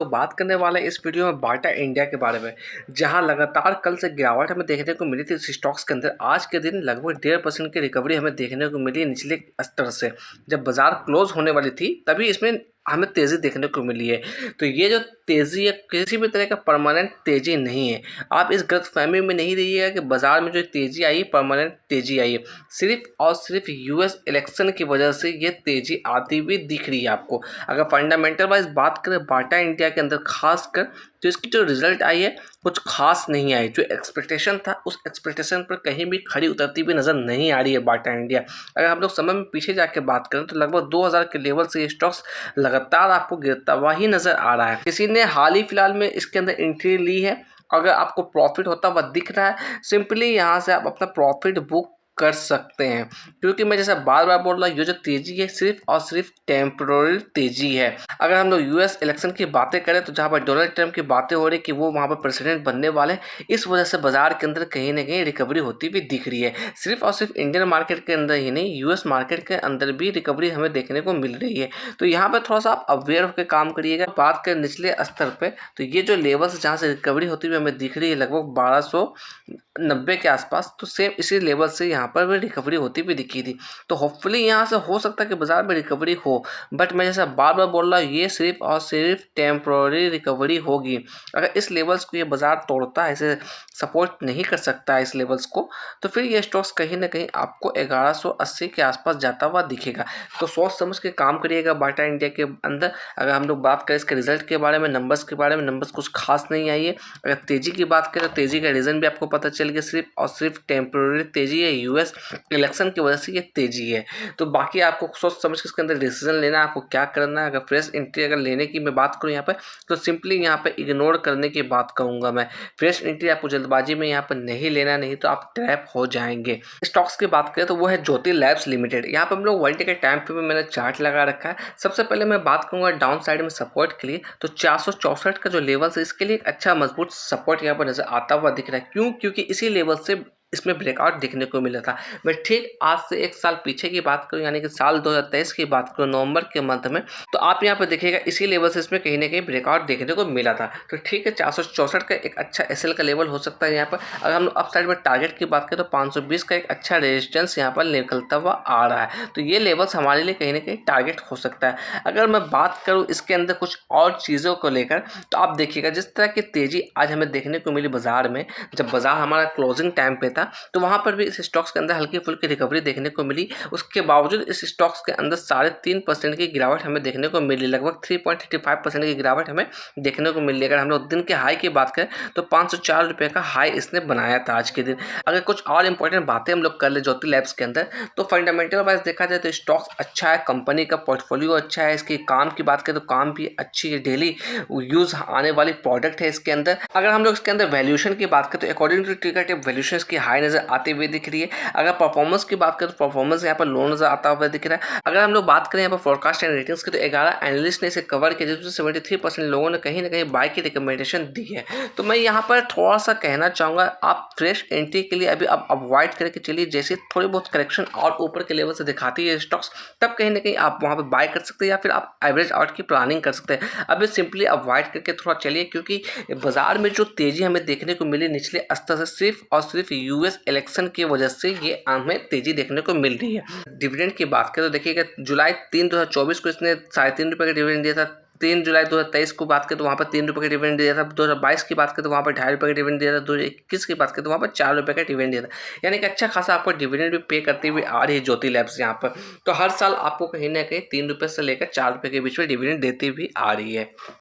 तो बात करने वाला है इस वीडियो में बाटा इंडिया के बारे में, जहां लगातार कल से गिरावट हमें देखने को मिली थी इस स्टॉक्स के अंदर। आज के दिन लगभग 1.5% की रिकवरी हमें देखने को मिली निचले स्तर से। जब बाजार क्लोज होने वाली थी तभी इसमें हमें तेज़ी देखने को मिली है। तो ये जो तेज़ी है किसी भी तरह का परमानेंट तेज़ी नहीं है। आप इस गलतफहमी में नहीं रहिएगा कि बाजार में जो तेज़ी आई है परमानेंट तेज़ी आई है। सिर्फ और सिर्फ यूएस इलेक्शन की वजह से ये तेज़ी आती हुई दिख रही है आपको। अगर फंडामेंटल वाइज बात करें बाटा इंडिया के अंदर खासकर, तो इसकी जो रिजल्ट आई है कुछ खास नहीं आई। जो एक्सपेक्टेशन था उस एक्सपेक्टेशन पर कहीं भी खड़ी उतरती हुई नज़र नहीं आ रही है बाटा इंडिया। अगर हम लोग समय में पीछे जाके बात करें तो लगभग 2000 के लेवल से ये स्टॉक्स लगातार आपको गिरता हुआ ही नज़र आ रहा है। किसी ने हाल ही फिलहाल में इसके अंदर एंट्री ली है। अगर आपको प्रॉफिट होता हुआ दिख रहा है, सिंपली यहाँ से आप अपना प्रॉफिट बुक कर सकते हैं, क्योंकि मैं जैसा बार बार बोल रहा हूँ ये जो तेज़ी है सिर्फ और सिर्फ टेम्पररी तेज़ी है। अगर हम लोग यूएस इलेक्शन की बातें करें तो जहाँ पर डोनाल्ड ट्रंप की बातें हो रही कि वो वहाँ पर प्रेसिडेंट बनने वाले हैं, इस वजह से बाजार के अंदर कहीं ना कहीं रिकवरी होती भी दिख रही है। सिर्फ और सिर्फ इंडियन मार्केट के अंदर ही नहीं, यूएस मार्केट के अंदर भी रिकवरी हमें देखने को मिल रही है। तो यहाँ पर थोड़ा सा आप अवेयर होकर काम करिएगा। बात करें निचले स्तर पर, तो ये जो लेवल्स जहाँ से रिकवरी होती हुई हमें दिख रही है लगभग 1290 के आसपास, तो सेम इसी लेवल से यहाँ पर भी रिकवरी होती भी दिखी थी। तो होपफुली यहाँ से हो सकता है कि बाजार में रिकवरी हो, बट मैं जैसा बार बार बोल रहा हूँ ये सिर्फ और सिर्फ टेम्प्रोरी रिकवरी होगी। अगर इस लेवल्स को ये बाजार तोड़ता है, इसे सपोर्ट नहीं कर सकता है इस लेवल्स को, तो फिर ये स्टॉक्स कहीं ना कहीं आपको 1180 के आसपास जाता हुआ दिखेगा। तो सोच समझ के काम करिएगा बाटा इंडिया के अंदर। अगर हम लोग बात करें इसके रिजल्ट के बारे में, नंबर्स के बारे में, नंबर्स कुछ खास नहीं आई है। अगर तेजी की बात करें तो तेजी का रीज़न भी आपको पता चल गया, सिर्फ और सिर्फ टेम्प्रोरी तेजी है, यूएस इलेक्शन की वजह से ये तेजी है। तो बाकी आपको सोच समझ के इसके अंदर डिसीजन लेना है, आपको क्या करना है। अगर फ्रेश एंट्री अगर लेने की मैं बात करूँ यहाँ पर, तो सिंपली यहाँ पर इग्नोर करने की बात कहूँगा मैं। फ्रेश एंट्री आपको जल्दबाजी में यहाँ पर नहीं लेना, नहीं तो आप ट्रैप हो जाएंगे। स्टॉक्स की बात करें तो वो है ज्योति लैब्स लिमिटेड। यहाँ पर हम लोग वर्ल्ड के टाइम पे भी मैंने चार्ट लगा रखा है। सबसे पहले मैं बात करूँगा डाउन साइड में सपोर्ट के लिए, तो 464 का जो लेवल है इसके लिए एक अच्छा मजबूत सपोर्ट यहाँ पर नजर आता हुआ दिख रहा है। क्यों? क्योंकि इसी लेवल से इसमें ब्रेकआउट देखने को मिला था। मैं ठीक आज से एक साल पीछे की बात करूं, यानी कि साल 2023 की बात करूं नवंबर के मंथ में, तो आप यहां पर देखिएगा इसी लेवल से इसमें कहीं ना कहीं ब्रेकआउट देखने को मिला था। तो ठीक है, 464 का एक अच्छा एसएल का लेवल हो सकता है यहाँ पर। अगर हम लोग अप साइड में टारगेट की बात करें तो 520 का एक अच्छा रेजिस्टेंस यहाँ पर निकलता हुआ आ रहा है। तो ये लेवल्स हमारे लिए कहीं ना कहीं टारगेट हो सकता है। अगर मैं बात करूँ इसके अंदर कुछ और चीज़ों को लेकर, तो आप देखिएगा जिस तरह की तेज़ी आज हमें देखने को मिली बाजार में, जब बाजार हमारा क्लोजिंग टाइम पे था तो वहाँ पर भी इस स्टॉक्स के अंदर हल्की फुल्की रिकवरी देखने को मिली। उसके बावजूद इस स्टॉक्स के अंदर 3.5% की गिरावट हमें देखने को मिली, लगभग 3.35% की गिरावट हमें देखने को मिली। अगर हम लोग दिन के हाई की बात करें तो 504 रुपये का हाई इसने बनाया था आज के दिन। अगर कुछ और इंपॉर्टेंट बातें हम लोग कर ले ज्योति लैब्स के अंदर, तो फंडामेंटल वाइज देखा जाए तो स्टॉक्स अच्छा है, कंपनी का पोर्टफोलियो अच्छा है, इसकी काम की बात करें तो काम भी अच्छी है, डेली यूज आने वाली प्रोडक्ट है इसके अंदर। अगर हम लोग इसके अंदर वैल्यूएशन की बात करें तो according to trigger tape valuation की हाई नजर आती हुई दिख रही है। अगर परफॉर्मेंस की बात करें तो परफॉर्मेंस यहाँ पर लो नजर आता हुआ दिख रहा है। अगर हम लोग बात करें यहाँ पर फोरकास्ट एंड रेटिंग्स की, तो 11 एनालिस्ट ने इसे कवर किया, जिसमें 73% लोगों ने कहीं ना कहीं बाय की रिकमेंडेशन दी है। तो मैं यहाँ पर थोड़ा सा कहना चाहूँगा, आप फ्रेश एंट्री के लिए अभी आप अवॉइड करके चलिए। जैसे थोड़ी बहुत करेक्शन और ऊपर के लेवल से दिखाती है स्टॉक्स, तब कहीं ना कहीं आप वहाँ पर बाय कर सकते हैं, या फिर आप एवरेज आउट की प्लानिंग कर सकते हैं। अभी सिंपली अवॉइड करके थोड़ा चलिए, क्योंकि बाजार में जो तेजी हमें देखने को मिली निचले स्तर से, सिर्फ और सिर्फ यूएस इलेक्शन की वजह से ये हमें तेजी देखने को मिल रही है। डिविडेंड की बात करें तो देखिएगा जुलाई 3 2024 को इसने 3.5 रुपये का डिविडेंड दिया था। 3 जुलाई 2023 को बात करें तो वहाँ पर 3 रुपये का डिविडेंड दिया था। 2022 की बात करें तो वहाँ पर 2.5 रुपये का डिविडेंड दिया था। 2021 की बात करें तो वहाँ पर 4 रुपये का डिविडेंड दिया था। यानी कि अच्छा खासा आपको डिविडेंड भी पे करती हुई आ रही है ज्योति लैब्स यहाँ पर। तो हर साल आपको कहीं ना कहीं 3 रुपये से लेकर 4 रुपये के बीच में डिविडेंड देती हुई आ रही है।